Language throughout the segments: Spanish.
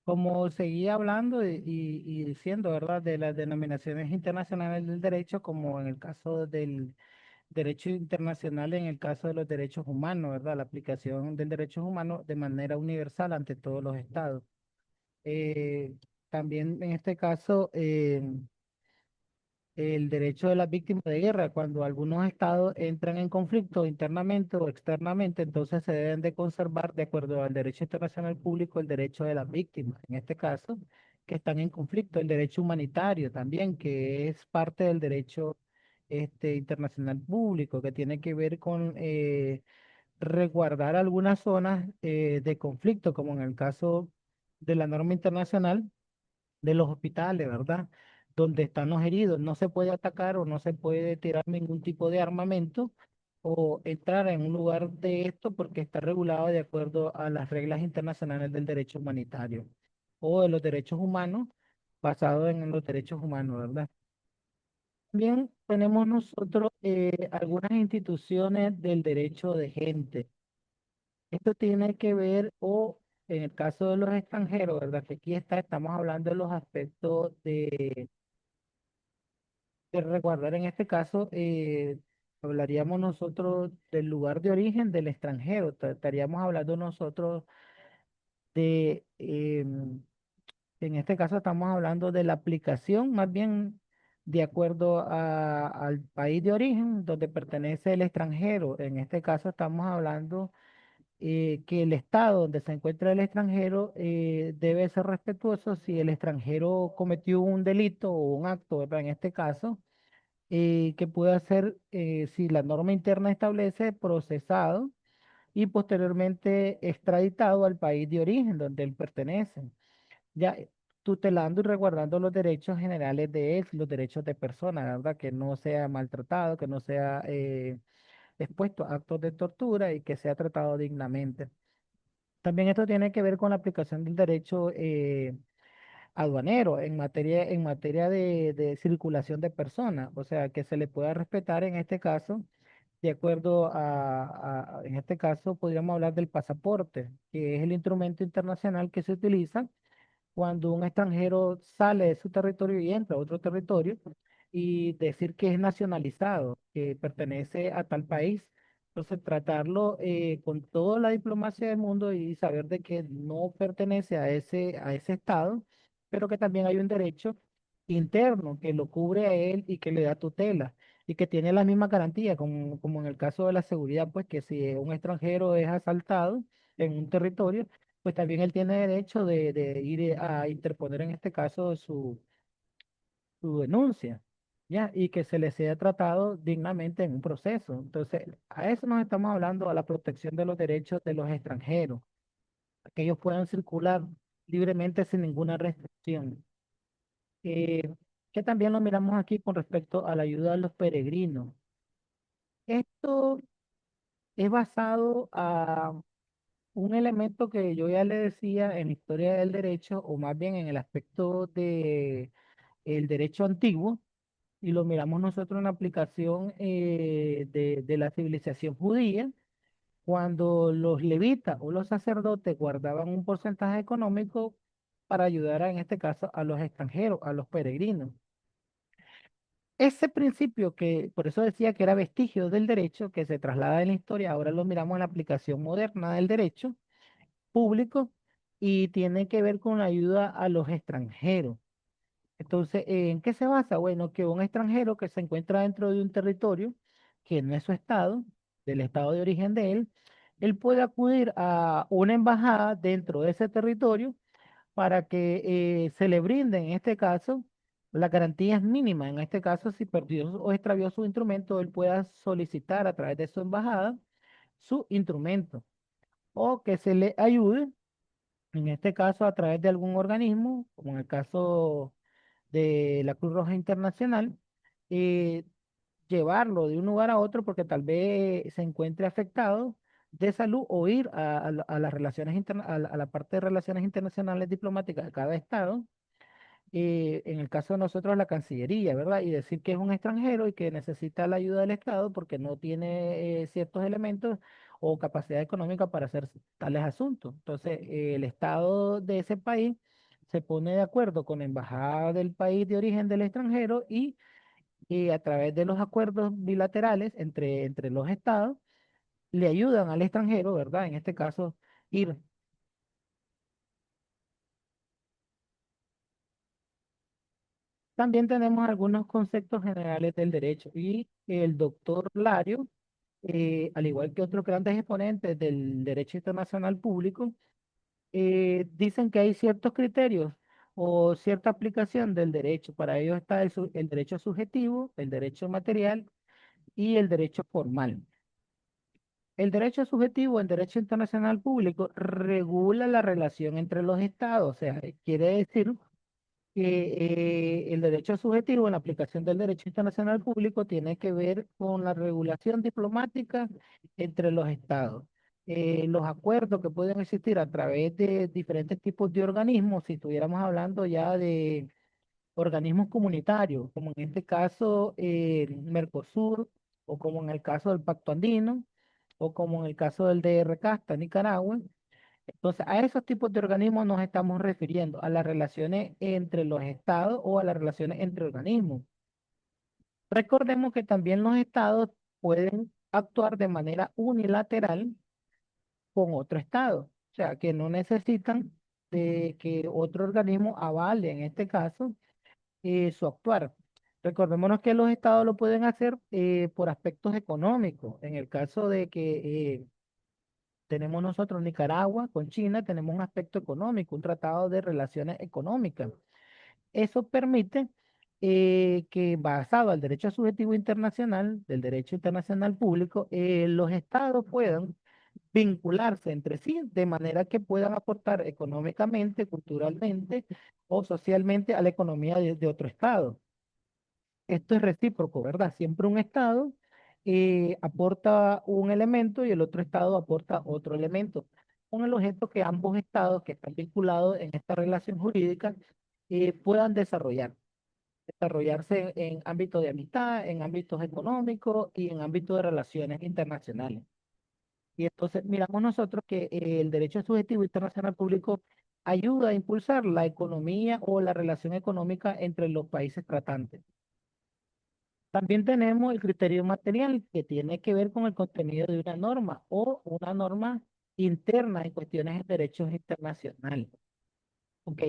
como seguía hablando y diciendo, ¿verdad?, de las denominaciones internacionales del derecho, como en el caso del derecho internacional, en el caso de los derechos humanos, ¿verdad?, la aplicación del derecho humano de manera universal ante todos los estados. Eh, También en este caso, el derecho de las víctimas de guerra, cuando algunos estados entran en conflicto internamente o externamente, entonces se deben de conservar, de acuerdo al derecho internacional público, el derecho de las víctimas, en este caso, que están en conflicto, el derecho humanitario también, que es parte del derecho internacional público, que tiene que ver con resguardar algunas zonas de conflicto, como en el caso de la norma internacional de los hospitales, ¿verdad? Donde están los heridos. No se puede atacar o no se puede tirar ningún tipo de armamento o entrar en un lugar de esto porque está regulado de acuerdo a las reglas internacionales del derecho humanitario o de los derechos humanos basado en los derechos humanos, ¿verdad? También tenemos nosotros algunas instituciones del derecho de gente. Esto tiene que ver, o en el caso de los extranjeros, ¿verdad? Que aquí está, estamos hablando de los aspectos de resguardar, en este caso, hablaríamos nosotros del lugar de origen del extranjero, estaríamos hablando nosotros de, en este caso estamos hablando de la aplicación, más bien de acuerdo al país de origen donde pertenece el extranjero. En este caso estamos hablando que el estado donde se encuentra el extranjero debe ser respetuoso si el extranjero cometió un delito o un acto, ¿verdad? En este caso, que pueda ser, si la norma interna establece, procesado y posteriormente extraditado al país de origen donde él pertenece, ya tutelando y resguardando los derechos generales de él, los derechos de persona, ¿verdad? Que no sea maltratado, que no sea expuesto a actos de tortura y que sea tratado dignamente. También esto tiene que ver con la aplicación del derecho aduanero en materia de circulación de personas, o sea, que se le pueda respetar en este caso, de acuerdo en este caso podríamos hablar del pasaporte, que es el instrumento internacional que se utiliza cuando un extranjero sale de su territorio y entra a otro territorio y decir que es nacionalizado, que pertenece a tal país. Entonces, tratarlo con toda la diplomacia del mundo y saber de que no pertenece a ese estado, pero que también hay un derecho interno que lo cubre a él y que le da tutela y que tiene la misma garantía, como en el caso de la seguridad, pues que si un extranjero es asaltado en un territorio, pues también él tiene derecho de ir a interponer en este caso su denuncia, ¿ya? Y que se le sea tratado dignamente en un proceso. Entonces, a eso nos estamos hablando, a la protección de los derechos de los extranjeros, a que ellos puedan circular libremente sin ninguna restricción. Eh, que también lo miramos aquí con respecto a la ayuda a los peregrinos. Esto es basado a un elemento que yo ya le decía en la historia del derecho, o más bien en el aspecto de el derecho antiguo, y lo miramos nosotros en la aplicación de la civilización judía, cuando los levitas o los sacerdotes guardaban un porcentaje económico para ayudar, en este caso, a los extranjeros, a los peregrinos. Ese principio que, por eso decía que era vestigio del derecho, que se traslada en la historia, ahora lo miramos en la aplicación moderna del derecho público y tiene que ver con la ayuda a los extranjeros. Entonces, ¿en qué se basa? Bueno, que un extranjero que se encuentra dentro de un territorio que no es su estado, del estado de origen de él, él puede acudir a una embajada dentro de ese territorio para que se le brinden, en este caso, las garantías mínimas. En este caso, si perdió o extravió su instrumento, él pueda solicitar a través de su embajada su instrumento o que se le ayude, en este caso, a través de algún organismo, como en el caso de la Cruz Roja Internacional, eh, llevarlo de un lugar a otro porque tal vez se encuentre afectado de salud o ir a las relaciones a la parte de relaciones internacionales diplomáticas de cada estado, en el caso de nosotros la Cancillería, ¿verdad? Y decir que es un extranjero y que necesita la ayuda del Estado porque no tiene ciertos elementos o capacidad económica para hacer tales asuntos. Entonces, el Estado de ese país se pone de acuerdo con la embajada del país de origen del extranjero y a través de los acuerdos bilaterales entre los estados, le ayudan al extranjero, ¿verdad? En este caso, ir. También tenemos algunos conceptos generales del derecho y el doctor Lario, al igual que otros grandes exponentes del derecho internacional público, dicen que hay ciertos criterios o cierta aplicación del derecho. Para ello está el derecho subjetivo, el derecho material y el derecho formal. El derecho subjetivo, el derecho internacional público, regula la relación entre los estados. O sea, quiere decir que el derecho subjetivo en la aplicación del derecho internacional público tiene que ver con la regulación diplomática entre los estados. Los acuerdos que pueden existir a través de diferentes tipos de organismos, si estuviéramos hablando ya de organismos comunitarios, como en este caso Mercosur, o como en el caso del Pacto Andino, o como en el caso del DR Casta, Nicaragua. Entonces, a esos tipos de organismos nos estamos refiriendo, a las relaciones entre los estados o a las relaciones entre organismos. Recordemos que también los estados pueden actuar de manera unilateral con otro estado, o sea, que no necesitan de que otro organismo avale, en este caso, su actuar. Recordémonos que los estados lo pueden hacer por aspectos económicos. En el caso de que tenemos nosotros Nicaragua con China, tenemos un aspecto económico, un tratado de relaciones económicas. Eso permite que, basado al derecho subjetivo internacional, del derecho internacional público, los estados puedan vincularse entre sí de manera que puedan aportar económicamente, culturalmente o socialmente a la economía de otro estado. Esto es recíproco, ¿verdad? Siempre un estado aporta un elemento y el otro estado aporta otro elemento, con el objeto que ambos estados que están vinculados en esta relación jurídica puedan desarrollarse en ámbitos de amistad, en ámbitos económicos y en ámbitos de relaciones internacionales. Y entonces miramos nosotros que el derecho subjetivo internacional público ayuda a impulsar la economía o la relación económica entre los países tratantes. También tenemos el criterio material que tiene que ver con el contenido de una norma o una norma interna en cuestiones de derechos internacionales. Ok,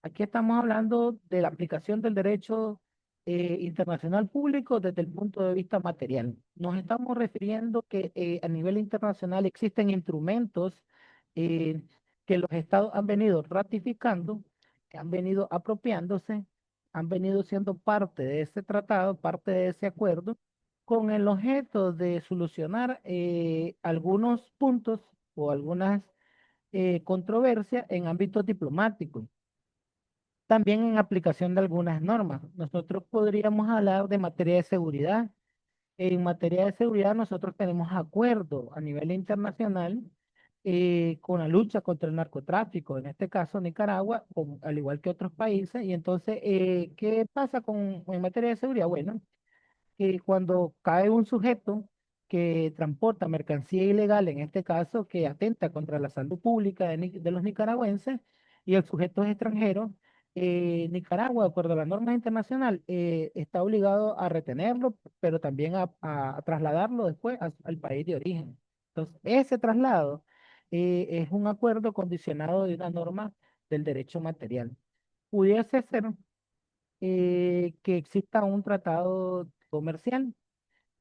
aquí estamos hablando de la aplicación del derecho internacional público desde el punto de vista material. Nos estamos refiriendo que a nivel internacional existen instrumentos eh, que los estados han venido ratificando, que han venido apropiándose, han venido siendo parte de ese tratado, parte de ese acuerdo, con el objeto de solucionar algunos puntos o algunas controversias en ámbitos diplomáticos. También en aplicación de algunas normas. Nosotros podríamos hablar de materia de seguridad. En materia de seguridad nosotros tenemos acuerdos a nivel internacional con la lucha contra el narcotráfico, en este caso Nicaragua, al igual que otros países. Y entonces, ¿qué pasa en materia de seguridad? Bueno, que cuando cae un sujeto que transporta mercancía ilegal, en este caso que atenta contra la salud pública de los nicaragüenses, y el sujeto es extranjero, Nicaragua, de acuerdo a las normas internacionales, está obligado a retenerlo, pero también a trasladarlo después al país de origen. Entonces, ese traslado es un acuerdo condicionado de una norma del derecho material. Pudiese ser que exista un tratado comercial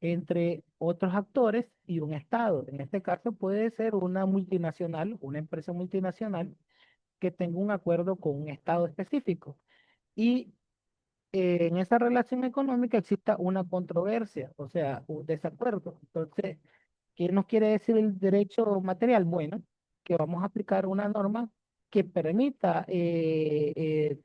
entre otros actores y un Estado. En este caso puede ser una multinacional, una empresa multinacional que tenga un acuerdo con un Estado específico. Y en esa relación económica exista una controversia, o sea, un desacuerdo. Entonces, ¿qué nos quiere decir el derecho material? Bueno, que vamos a aplicar una norma que permita en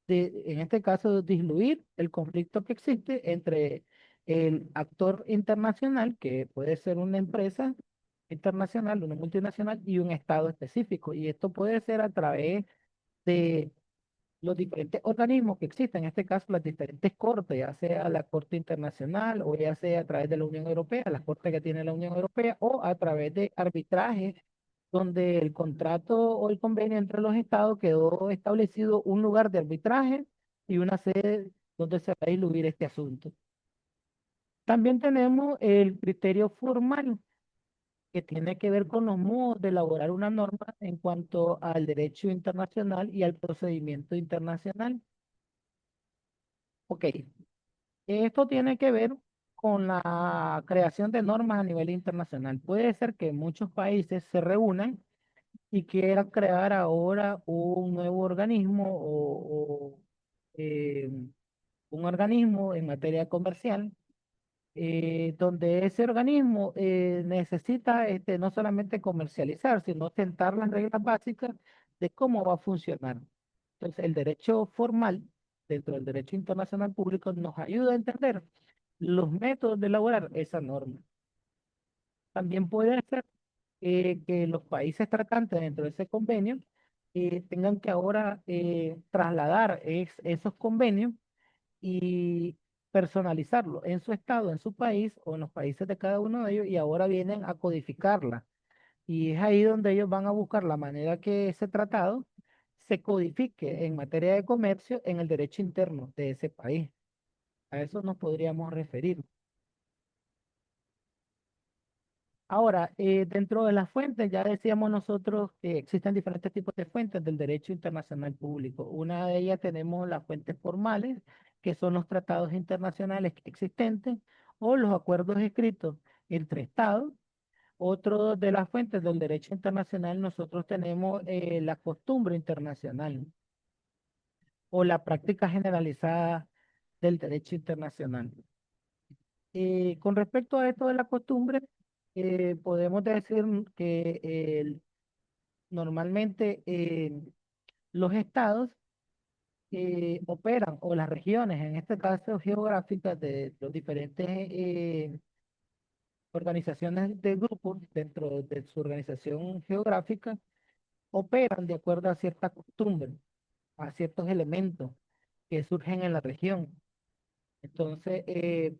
este caso, diluir el conflicto que existe entre el actor internacional, que puede ser una empresa internacional, una multinacional, y un estado específico. Y esto puede ser a través de los diferentes organismos que existen, en este caso las diferentes cortes, ya sea la Corte Internacional o ya sea a través de la Unión Europea, las cortes que tiene la Unión Europea, o a través de arbitrajes donde el contrato o el convenio entre los estados quedó establecido un lugar de arbitraje y una sede donde se va a diluir este asunto. También tenemos el criterio formal, que tiene que ver con los modos de elaborar una norma en cuanto al derecho internacional y al procedimiento internacional. Ok, esto tiene que ver con la creación de normas a nivel internacional. Puede ser que muchos países se reúnan y quieran crear ahora un nuevo organismo o un organismo en materia comercial, donde ese organismo necesita no solamente comercializar, sino sentar las reglas básicas de cómo va a funcionar. Entonces, el derecho formal dentro del derecho internacional público nos ayuda a entender los métodos de elaborar esa norma. También puede ser que los países tratantes dentro de ese convenio tengan que ahora trasladar esos convenios y personalizarlo en su estado, en su país o en los países de cada uno de ellos, y ahora vienen a codificarla. Y es ahí donde ellos van a buscar la manera que ese tratado se codifique en materia de comercio en el derecho interno de ese país. A eso nos podríamos referir. Ahora, dentro de las fuentes, ya decíamos nosotros que existen diferentes tipos de fuentes del derecho internacional público. Una de ellas tenemos las fuentes formales, que son los tratados internacionales existentes o los acuerdos escritos entre estados. Otro de las fuentes del derecho internacional, nosotros tenemos la costumbre internacional o la práctica generalizada del derecho internacional. Con respecto a esto de la costumbre, podemos decir que normalmente los estados operan, o las regiones, en este caso geográficas, de los diferentes organizaciones de grupos dentro de su organización geográfica, operan de acuerdo a ciertas costumbres, a ciertos elementos que surgen en la región. Entonces,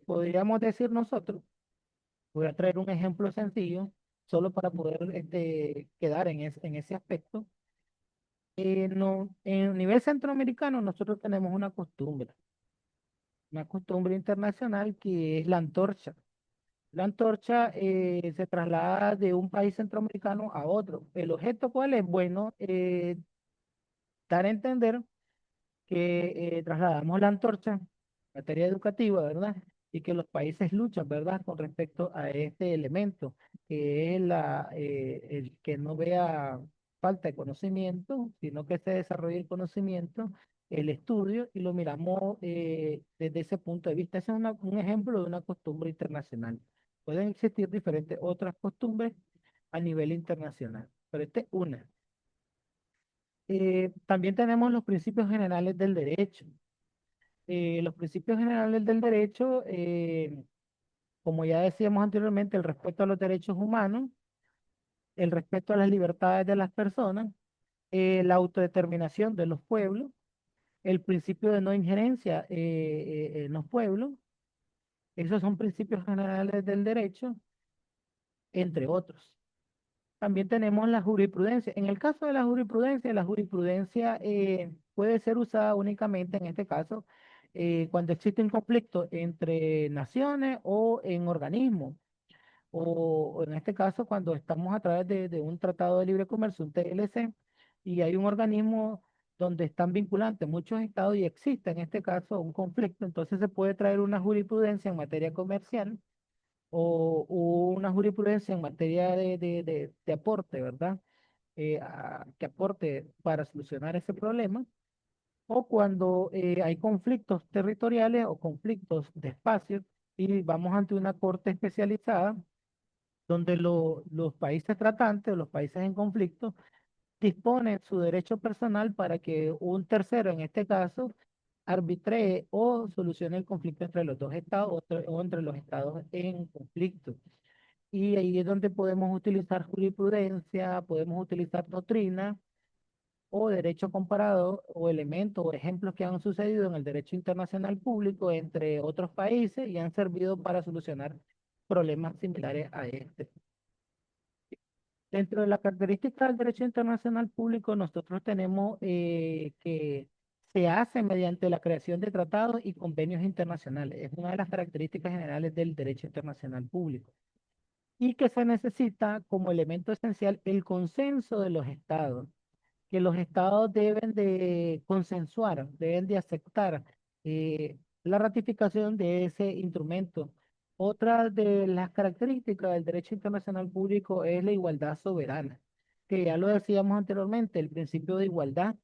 podríamos decir nosotros, voy a traer un ejemplo sencillo, solo para poder quedar en ese aspecto. No, en nivel centroamericano nosotros tenemos una costumbre internacional que es la antorcha. La antorcha se traslada de un país centroamericano a otro. ¿El objeto cuál es? Bueno, dar a entender que trasladamos la antorcha en materia educativa, ¿verdad? Y que los países luchan, ¿verdad? Con respecto a este elemento, que es el que no vea falta de conocimiento, sino que se desarrolle el conocimiento, el estudio, y lo miramos desde ese punto de vista. Ese es un ejemplo de una costumbre internacional. Pueden existir diferentes otras costumbres a nivel internacional, pero esta es una. También tenemos los principios generales del derecho. Los principios generales del derecho, como ya decíamos anteriormente, el respeto a los derechos humanos, el respeto a las libertades de las personas, la autodeterminación de los pueblos, el principio de no injerencia en los pueblos. Esos son principios generales del derecho, entre otros. También tenemos la jurisprudencia. En el caso de la jurisprudencia puede ser usada únicamente en este caso cuando existe un conflicto entre naciones o en organismos, o en este caso cuando estamos a través de un tratado de libre comercio, un TLC, y hay un organismo donde están vinculantes muchos estados y existe en este caso un conflicto, entonces se puede traer una jurisprudencia en materia comercial o una jurisprudencia en materia de aporte, ¿verdad? Que aporte para solucionar ese problema, o cuando hay conflictos territoriales o conflictos de espacios y vamos ante una corte especializada donde los países tratantes o los países en conflicto disponen su derecho personal para que un tercero, en este caso, arbitree o solucione el conflicto entre los dos estados o entre los estados en conflicto. Y ahí es donde podemos utilizar jurisprudencia, podemos utilizar doctrina o derecho comparado o elementos o ejemplos que han sucedido en el derecho internacional público entre otros países y han servido para solucionar problemas similares a este. Dentro de la característica del derecho internacional público, nosotros tenemos que se hace mediante la creación de tratados y convenios internacionales. Es una de las características generales del derecho internacional público. Y que se necesita como elemento esencial el consenso de los estados, que los estados deben de consensuar, deben de aceptar la ratificación de ese instrumento. Otra de las características del derecho internacional público es la igualdad soberana, que ya lo decíamos anteriormente, el principio de igualdad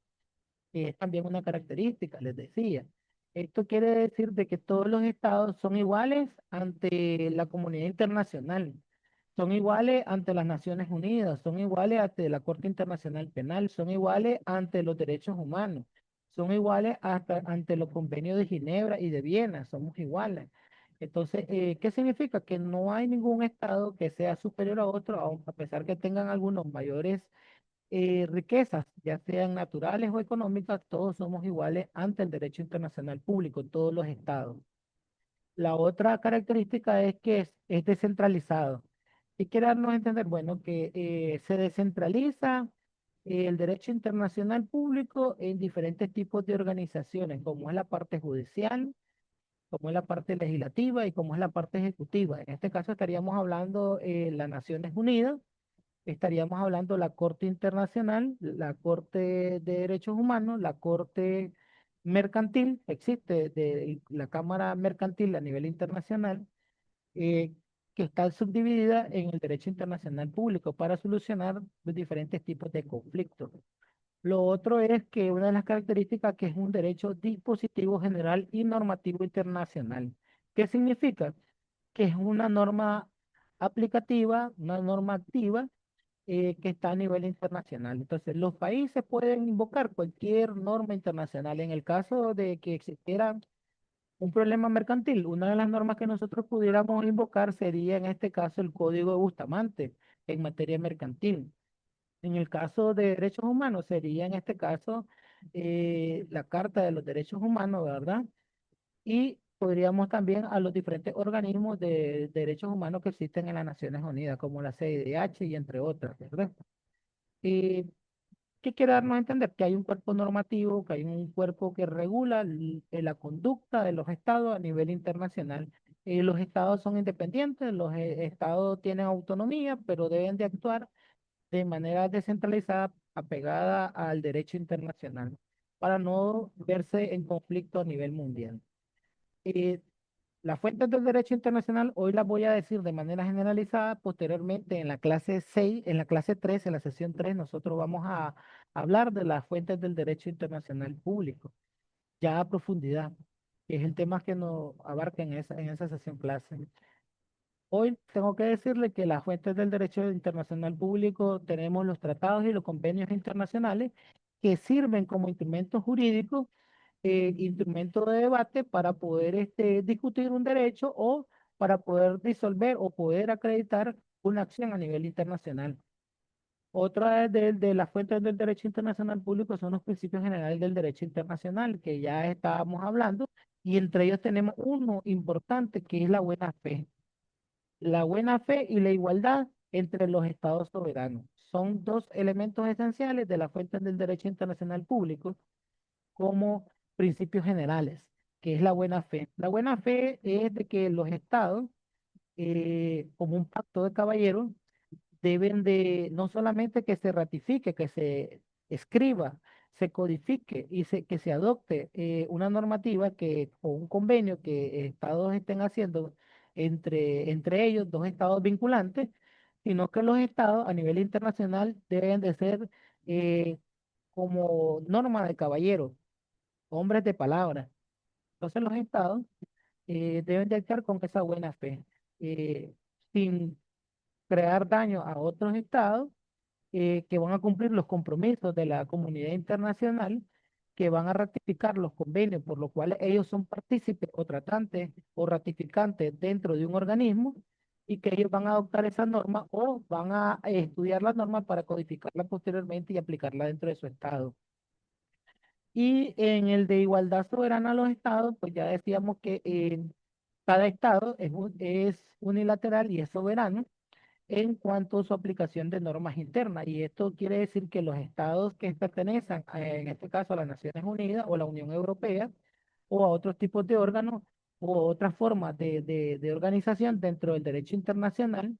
es también una característica, les decía. Esto quiere decir de que todos los estados son iguales ante la comunidad internacional, son iguales ante las Naciones Unidas, son iguales ante la Corte Internacional Penal, son iguales ante los derechos humanos, son iguales hasta ante los convenios de Ginebra y de Viena, somos iguales. Entonces, ¿qué significa? Que no hay ningún estado que sea superior a otro, a pesar que tengan algunos mayores riquezas, ya sean naturales o económicas, todos somos iguales ante el derecho internacional público, todos los estados. La otra característica es que es descentralizado. ¿Y quiere darnos a entender? Bueno, que se descentraliza el derecho internacional público en diferentes tipos de organizaciones, como es la parte judicial, como es la parte legislativa y como es la parte ejecutiva. En este caso estaríamos hablando las Naciones Unidas, estaríamos hablando la Corte Internacional, la Corte de Derechos Humanos, la Corte Mercantil, existe la Cámara Mercantil a nivel internacional, eh, que está subdividida en el derecho internacional público para solucionar los diferentes tipos de conflictos. Lo otro es que una de las características que es un derecho dispositivo general y normativo internacional. ¿Qué significa? Que es una norma aplicativa, una norma activa que está a nivel internacional. Entonces, los países pueden invocar cualquier norma internacional. En el caso de que existiera un problema mercantil, una de las normas que nosotros pudiéramos invocar sería en este caso el Código de Bustamante en materia mercantil. En el caso de derechos humanos sería en este caso la Carta de los Derechos Humanos, ¿verdad? Y podríamos también a los diferentes organismos de derechos humanos que existen en las Naciones Unidas, como la CIDH y entre otras, ¿verdad? Eh, ¿Qué quiere darnos a entender? Que hay un cuerpo normativo, que hay un cuerpo que regula la conducta de los estados a nivel internacional. Los estados son independientes, los estados tienen autonomía, pero deben de actuar de manera descentralizada, apegada al derecho internacional, para no verse en conflicto a nivel mundial. Eh, las fuentes del derecho internacional hoy las voy a decir de manera generalizada. Posteriormente, en la clase 6, en la clase 3, en la sesión 3, nosotros vamos a hablar de las fuentes del derecho internacional público, ya a profundidad, que es el tema que nos abarca en esa sesión clase. Hoy tengo que decirle que las fuentes del derecho internacional público tenemos los tratados y los convenios internacionales que sirven como instrumentos jurídicos, instrumentos de debate para poder discutir un derecho o para poder disolver o poder acreditar una acción a nivel internacional. Otra de las fuentes del derecho internacional público son los principios generales del derecho internacional, que ya estábamos hablando, y entre ellos tenemos uno importante que es la buena fe y la igualdad entre los estados soberanos. Son dos elementos esenciales de las fuentes del derecho internacional público como principios generales, que es la buena fe. La buena fe es de que los estados, como un pacto de caballeros, deben de no solamente que se ratifique, que se escriba, se codifique y que se adopte una normativa o un convenio que estados estén haciendo entre ellos, dos estados vinculantes, sino que los estados a nivel internacional deben de ser eh, como norma de caballero, hombres de palabra. Entonces los estados deben de actuar con esa buena fe, sin crear daño a otros estados que van a cumplir los compromisos de la comunidad internacional, que van a ratificar los convenios por los cuales ellos son partícipes o tratantes o ratificantes dentro de un organismo y que ellos van a adoptar esa norma o van a estudiar la norma para codificarla posteriormente y aplicarla dentro de su estado. Y en el de igualdad soberana a los estados, pues ya decíamos que cada estado es unilateral y es soberano en cuanto a su aplicación de normas internas. Y esto quiere decir que los estados que pertenecen, en este caso a las Naciones Unidas o la Unión Europea, o a otros tipos de órganos o otras formas de organización dentro del derecho internacional,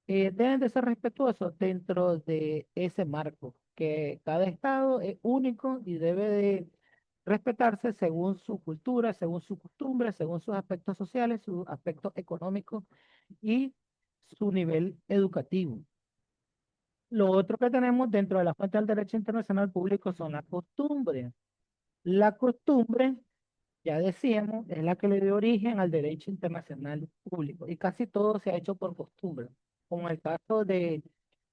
deben de ser respetuosos dentro de ese marco, que cada estado es único y debe de respetarse según su cultura, según sus costumbres, según sus aspectos sociales, sus aspectos económicos y su nivel educativo. Lo otro que tenemos dentro de la fuente del derecho internacional público son las costumbres. La costumbre, ya decíamos, es la que le dio origen al derecho internacional público y casi todo se ha hecho por costumbre, como el caso de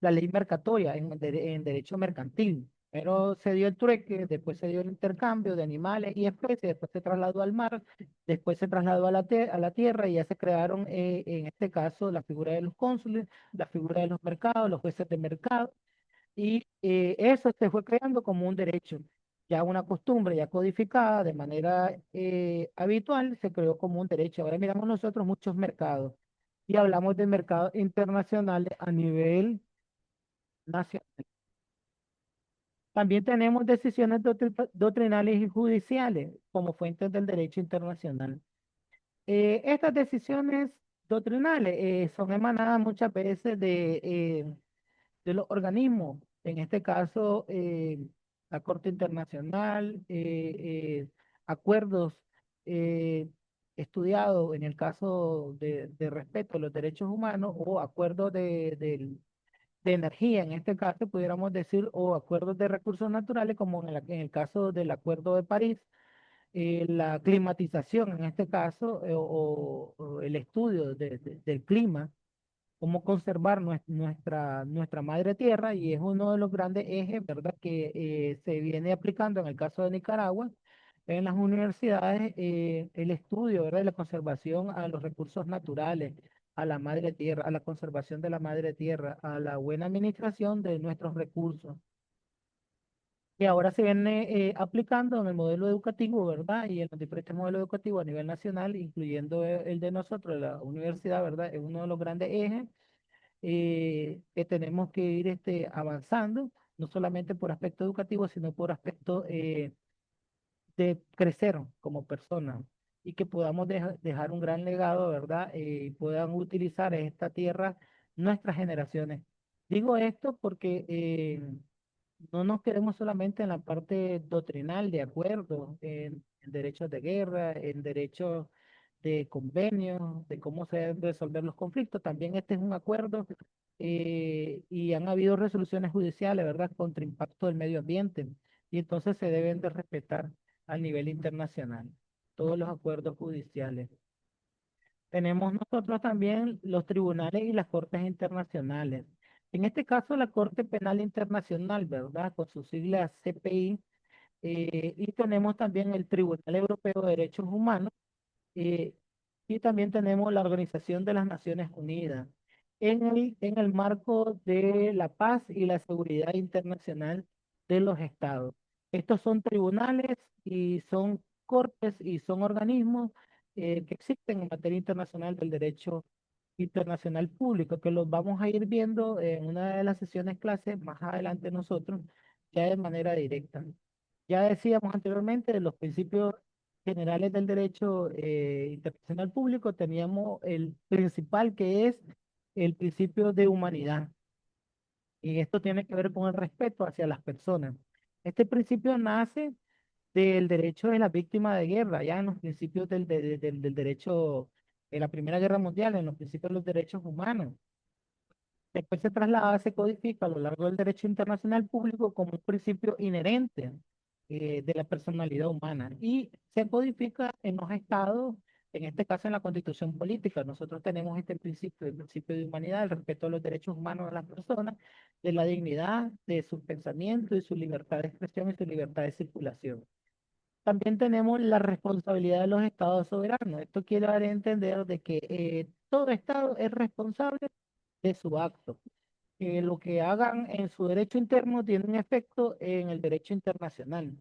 la ley mercatoria en derecho mercantil. Pero se dio el trueque, después se dio el intercambio de animales y especies, después se trasladó al mar, después se trasladó a a la tierra y ya se crearon, en este caso, la figura de los cónsules, la figura de los mercados, los jueces de mercado y eso se fue creando como un derecho, ya una costumbre ya codificada de manera habitual, se creó como un derecho. Ahora miramos nosotros muchos mercados y hablamos de mercados internacionales a nivel nacional. También tenemos decisiones doctrinales y judiciales como fuentes del derecho internacional. Estas decisiones doctrinales son emanadas muchas veces de los organismos, en este caso la Corte Internacional, acuerdos eh, estudiados en el caso de respeto a los derechos humanos o acuerdos de energía, en este caso pudiéramos decir, o acuerdos de recursos naturales, como en el caso del Acuerdo de París, la climatización, en este caso, o el estudio del clima, cómo conservar nuestra madre tierra y es uno de los grandes ejes, ¿verdad?, que se viene aplicando en el caso de Nicaragua, en las universidades, el estudio, ¿verdad?, de la conservación a los recursos naturales, a la madre tierra, a la conservación de la madre tierra, a la buena administración de nuestros recursos. Y ahora se viene aplicando en el modelo educativo, ¿verdad? Y en los diferentes modelos educativos a nivel nacional, incluyendo el de nosotros, la universidad, ¿verdad? Es uno de los grandes ejes que tenemos que ir avanzando, no solamente por aspecto educativo, sino por aspecto de crecer como personas y que podamos dejar un gran legado, ¿verdad? Y puedan utilizar esta tierra nuestras generaciones. Digo esto porque no nos quedemos solamente en la parte doctrinal de acuerdo, en derechos de guerra, en derechos de convenios, de cómo se deben resolver los conflictos. También este es un acuerdo y han habido resoluciones judiciales, ¿verdad?, contra impacto del medio ambiente y entonces se deben de respetar a nivel internacional todos los acuerdos judiciales. Tenemos nosotros también los tribunales y las cortes internacionales. En este caso, la Corte Penal Internacional, ¿verdad? Con sus siglas CPI, y tenemos también el Tribunal Europeo de Derechos Humanos, eh, y también tenemos la Organización de las Naciones Unidas en el marco de la paz y la seguridad internacional de los estados. Estos son tribunales y son cortes y son organismos que existen en materia internacional del derecho internacional público, que los vamos a ir viendo en una de las sesiones clases más adelante nosotros, ya de manera directa. Ya decíamos anteriormente de los principios generales del derecho internacional público, teníamos el principal que es el principio de humanidad. Y esto tiene que ver con el respeto hacia las personas. Este principio nace del derecho de las víctimas de guerra, ya en los principios del derecho de la Primera Guerra Mundial, en los principios de los derechos humanos. Después se traslada, se codifica a lo largo del derecho internacional público como un principio inherente de la personalidad humana y se codifica en los estados, en este caso en la Constitución política. Nosotros tenemos este principio, el principio de humanidad, el respeto a los derechos humanos de las personas, de la dignidad, de sus pensamientos, de su libertad de expresión y su libertad de circulación. También tenemos la responsabilidad de los estados soberanos. Esto quiere dar a entender de que todo Estado es responsable de su acto. Lo que hagan en su derecho interno tiene un efecto en el derecho internacional.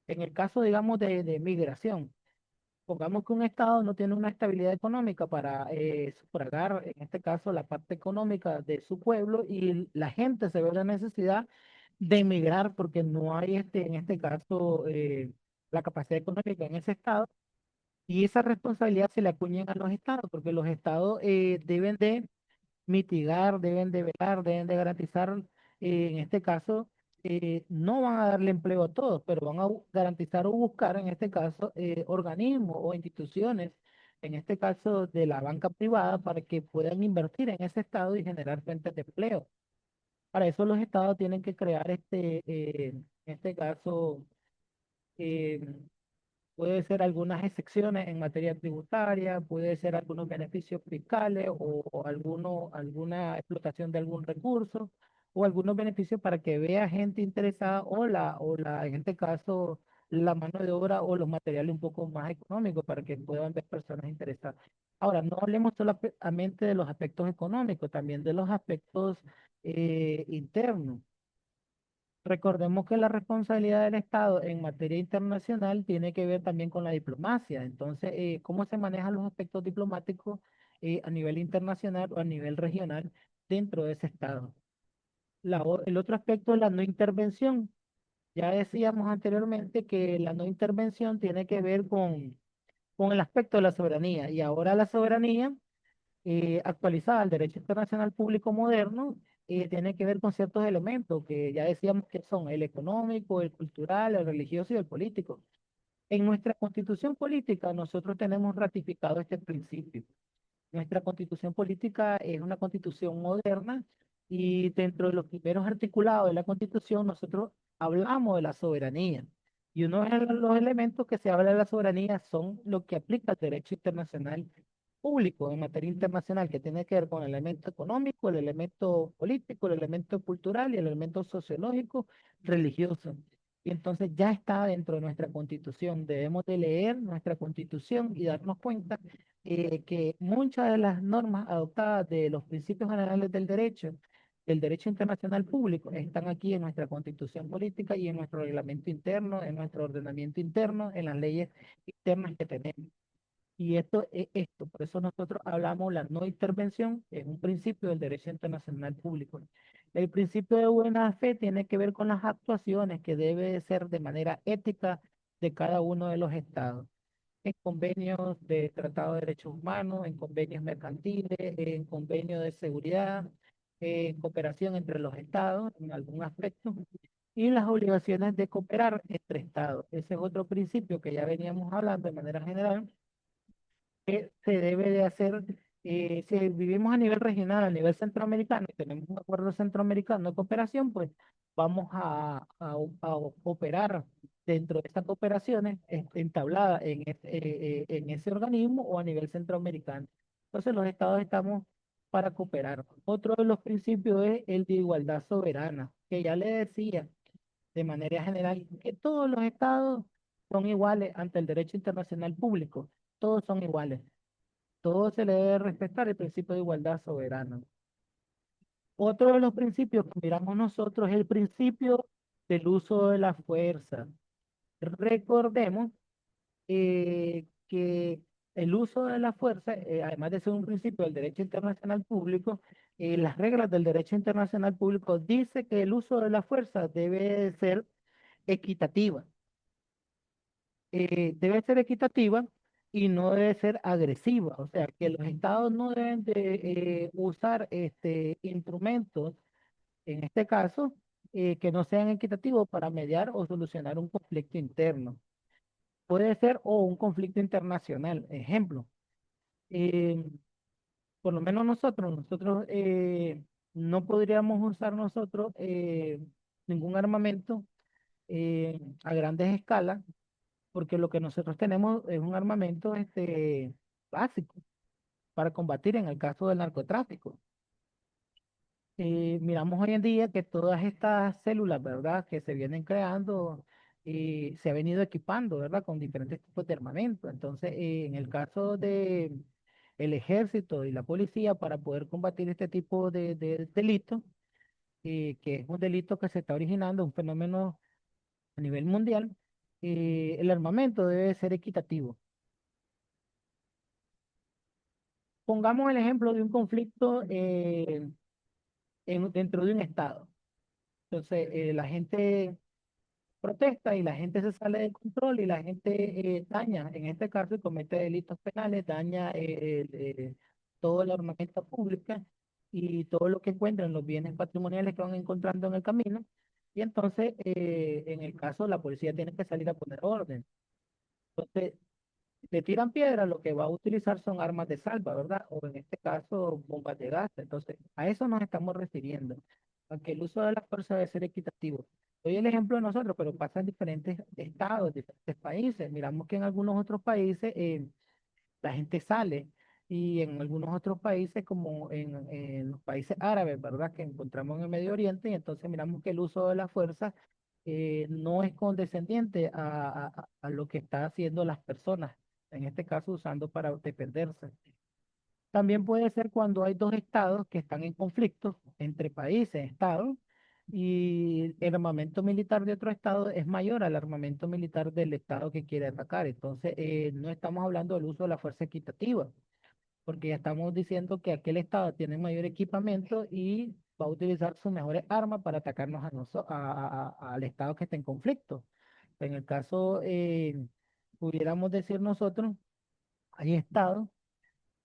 En el caso, digamos, de migración, pongamos que un Estado no tiene una estabilidad económica para sufragar, en este caso, la parte económica de su pueblo y la gente se ve la necesidad de emigrar porque no hay, en este caso, la capacidad económica en ese Estado. Y esa responsabilidad se le acuñan a los estados, porque los estados deben de mitigar, deben de velar, deben de garantizar, en este caso, no van a darle empleo a todos, pero van a garantizar o buscar, en este caso, organismos o instituciones, en este caso de la banca privada, para que puedan invertir en ese estado y generar fuentes de empleo. Para eso los estados tienen que crear, en este caso, eh, puede ser algunas excepciones en materia tributaria, puede ser algunos beneficios fiscales o alguna explotación de algún recurso o algunos beneficios para que vea gente interesada en este caso, la mano de obra o los materiales un poco más económicos para que puedan ver personas interesadas. Ahora, no hablemos solamente de los aspectos económicos, también de los aspectos internos. Recordemos que la responsabilidad del Estado en materia internacional tiene que ver también con la diplomacia. Entonces, ¿cómo se manejan los aspectos diplomáticos a nivel internacional o a nivel regional dentro de ese Estado? El otro aspecto es la no intervención. Ya decíamos anteriormente que la no intervención tiene que ver con el aspecto de la soberanía y ahora la soberanía actualizada al derecho internacional público moderno, tiene que ver con ciertos elementos que ya decíamos que son el económico, el cultural, el religioso y el político. En nuestra constitución política nosotros tenemos ratificado este principio. Nuestra constitución política es una constitución moderna y dentro de los primeros articulados de la constitución nosotros hablamos de la soberanía. Y uno de los elementos que se habla de la soberanía son lo que aplica el derecho internacional público en materia internacional, que tiene que ver con el elemento económico, el elemento político, el elemento cultural y el elemento sociológico, religioso. Y entonces ya está dentro de nuestra constitución. Debemos de leer nuestra constitución y darnos cuenta que muchas de las normas adoptadas de los principios generales del derecho internacional público, están aquí en nuestra constitución política y en nuestro reglamento interno, en nuestro ordenamiento interno, en las leyes internas que tenemos. Y esto es esto, por eso nosotros hablamos la no intervención, es un principio del derecho internacional público. El principio de buena fe tiene que ver con las actuaciones que debe ser de manera ética de cada uno de los estados en convenios de tratado de derechos humanos, en convenios mercantiles, en convenios de seguridad, en cooperación entre los estados en algún aspecto, y las obligaciones de cooperar entre estados. Ese es otro principio que ya veníamos hablando de manera general, que se debe de hacer, si vivimos a nivel regional, a nivel centroamericano, y tenemos un acuerdo centroamericano de cooperación, pues vamos a operar dentro de estas cooperaciones entabladas en ese organismo o a nivel centroamericano. Entonces los estados estamos para cooperar. Otro de los principios es el de igualdad soberana, que ya le decía de manera general que todos los estados son iguales ante el derecho internacional público, todos son iguales, todo se le debe respetar el principio de igualdad soberana. Otro de los principios que miramos nosotros es el principio del uso de la fuerza. Recordemos que el uso de la fuerza, además de ser un principio del derecho internacional público, las reglas del derecho internacional público dice que el uso de la fuerza debe ser equitativa. Debe ser equitativa y no debe ser agresiva. O sea, que los estados no deben de usar instrumentos, en este caso, que no sean equitativos para mediar o solucionar un conflicto interno. Puede ser o un conflicto internacional. Ejemplo, eh, por lo menos nosotros no podríamos usar nosotros ningún armamento a grandes escalas porque lo que nosotros tenemos es un armamento básico para combatir en el caso del narcotráfico. Miramos hoy en día que todas estas células, ¿verdad?, que se vienen creando, se ha venido equipando, ¿verdad?, con diferentes tipos de armamento. Entonces, en el caso el ejército y la policía para poder combatir este tipo de delitos, que es un delito que se está originando, un fenómeno a nivel mundial. El armamento debe ser equitativo. Pongamos el ejemplo de un conflicto dentro de un estado. Entonces, la gente protesta y la gente se sale de control y la gente daña, en este caso, y comete delitos penales, daña todo el armamento público y todo lo que encuentran, los bienes patrimoniales que van encontrando en el camino. Y entonces, en el caso, la policía tiene que salir a poner orden. Entonces, le tiran piedra, lo que va a utilizar son armas de salva, ¿verdad? O en este caso, bombas de gas. Entonces, a eso nos estamos refiriendo, a que el uso de la fuerza debe ser equitativo. Doy el ejemplo de nosotros, pero pasa en diferentes estados, diferentes países. Miramos que en algunos otros países la gente sale y en algunos otros países, como en los países árabes, ¿verdad? Que encontramos en el Medio Oriente, y entonces miramos que el uso de la fuerza no es condescendiente a lo que están haciendo las personas, en este caso usando para defenderse. También puede ser cuando hay dos estados que están en conflicto entre países, estados, y el armamento militar de otro estado es mayor al armamento militar del estado que quiere atacar. Entonces, no estamos hablando del uso de la fuerza equitativa, porque ya estamos diciendo que aquel estado tiene mayor equipamiento y va a utilizar sus mejores armas para atacarnos al estado que está en conflicto. En el caso, pudiéramos decir nosotros, hay estados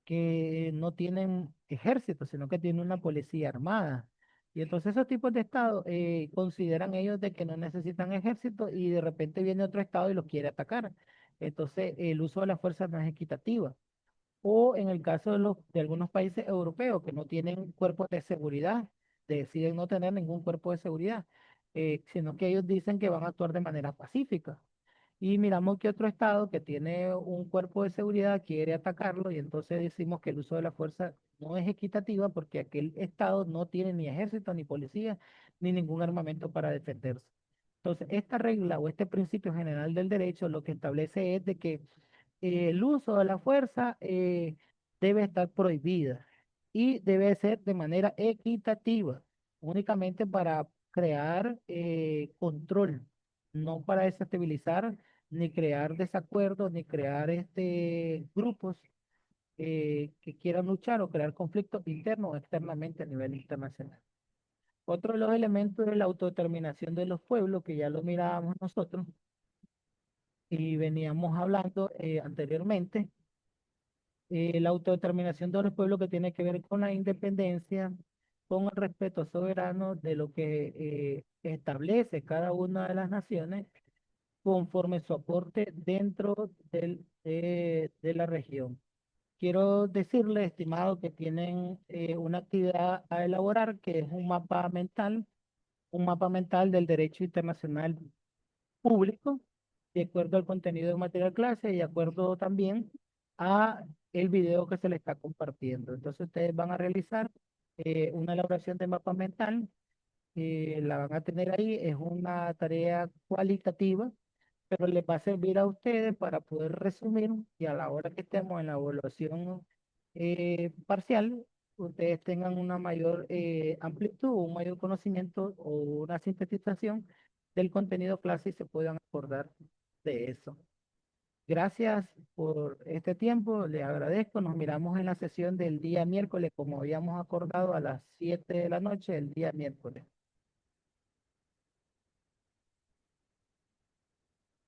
que no tienen ejército, sino que tienen una policía armada. Y entonces esos tipos de estados consideran ellos de que no necesitan ejército y de repente viene otro estado y los quiere atacar. Entonces el uso de la fuerza no es equitativa. O en el caso de algunos países europeos que no tienen cuerpos de seguridad, deciden no tener ningún cuerpo de seguridad, sino que ellos dicen que van a actuar de manera pacífica. Y miramos que otro estado que tiene un cuerpo de seguridad quiere atacarlo y entonces decimos que el uso de la fuerza no es equitativa porque aquel estado no tiene ni ejército, ni policía, ni ningún armamento para defenderse. Entonces, esta regla o este principio general del derecho lo que establece es de que el uso de la fuerza debe estar prohibida y debe ser de manera equitativa, únicamente para crear control, no para desestabilizar, ni crear desacuerdos, ni crear grupos que quieran luchar o crear conflictos internos o externamente a nivel internacional. Otro de los elementos es la autodeterminación de los pueblos, que ya lo mirábamos nosotros y veníamos hablando anteriormente. La autodeterminación de los pueblos que tiene que ver con la independencia, con el respeto soberano de lo que establece cada una de las naciones conforme su aporte dentro de la región. Quiero decirles, estimados, que tienen una actividad a elaborar que es un mapa mental del derecho internacional público, de acuerdo al contenido de material clase y de acuerdo también a el video que se le está compartiendo. Entonces ustedes van a realizar una elaboración de mapa mental, la van a tener ahí, es una tarea cualitativa, pero les va a servir a ustedes para poder resumir y a la hora que estemos en la evaluación parcial, ustedes tengan una mayor amplitud, un mayor conocimiento o una sintetización del contenido clase y se puedan acordar de eso. Gracias por este tiempo, le agradezco. Nos miramos en la sesión del día miércoles, como habíamos acordado, a las 7 de la noche, el día miércoles.